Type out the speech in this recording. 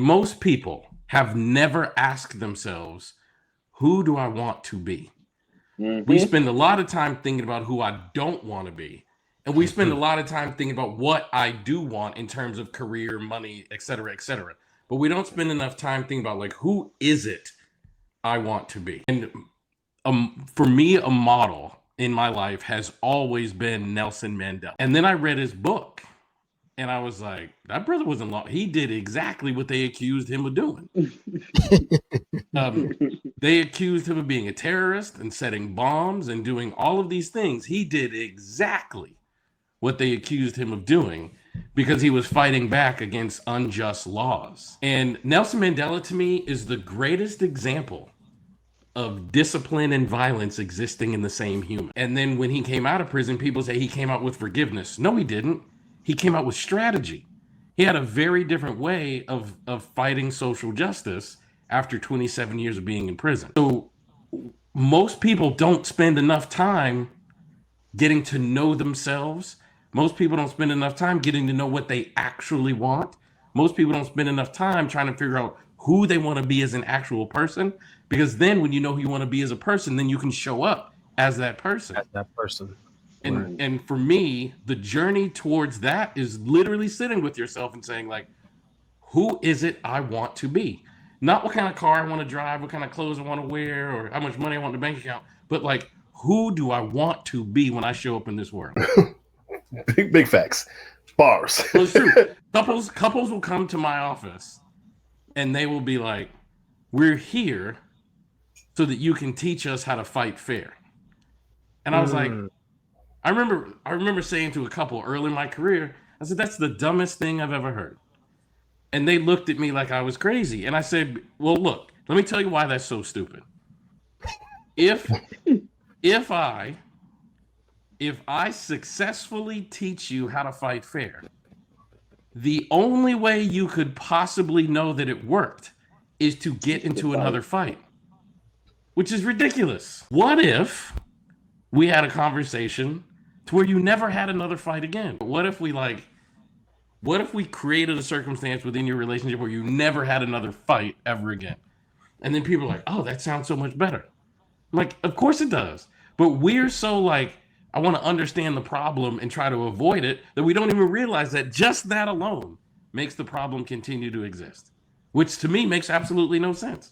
Most people have never asked themselves, who do I want to be? We spend a lot of time thinking about who I don't want to be. And we spend a lot of time thinking about what I do want in terms of career, money, et cetera, et cetera. But we don't spend enough time thinking about, like, who is it I want to be? And for me, a model in my life has always been Nelson Mandela. And then I read his book. And I was like, that brother wasn't long. He did exactly what they accused him of doing. They accused him of being a terrorist and setting bombs and doing all of these things. He did exactly what they accused him of doing because he was fighting back against unjust laws. And Nelson Mandela, to me, is the greatest example of discipline and violence existing in the same human. And then when he came out of prison, people say he came out with forgiveness. No, he didn't. He came out with strategy. He had a very different way of fighting social justice after 27 years of being in prison. So most people don't spend enough time getting to know themselves. Most people don't spend enough time getting to know what they actually want. Most people don't spend enough time trying to figure out who they want to be as an actual person, because then when you know who you want to be as a person, then you can show up as that person. And for me, the journey towards that is literally sitting with yourself and saying, like, who is it I want to be? Not what kind of car I want to drive, what kind of clothes I want to wear, or how much money I want in the bank account, but like, who do I want to be when I show up in this world? Big facts. Bars. Well, it's true. Couples will come to my office and they will be like, we're here so that you can teach us how to fight fair. And I was like, I remember saying to a couple early in my career, I said, that's the dumbest thing I've ever heard. And they looked at me like I was crazy. And I said, well, look, let me tell you why that's so stupid. If I successfully teach you how to fight fair, the only way you could possibly know that it worked is to get into another fight, which is ridiculous. What if we had a conversation to where you never had another fight again? What if we created a circumstance within your relationship where you never had another fight ever again? And then people are like, oh, that sounds so much better. I'm like, of course it does. But we're so like, I want to understand the problem and try to avoid it, that we don't even realize that just that alone makes the problem continue to exist, which to me makes absolutely no sense.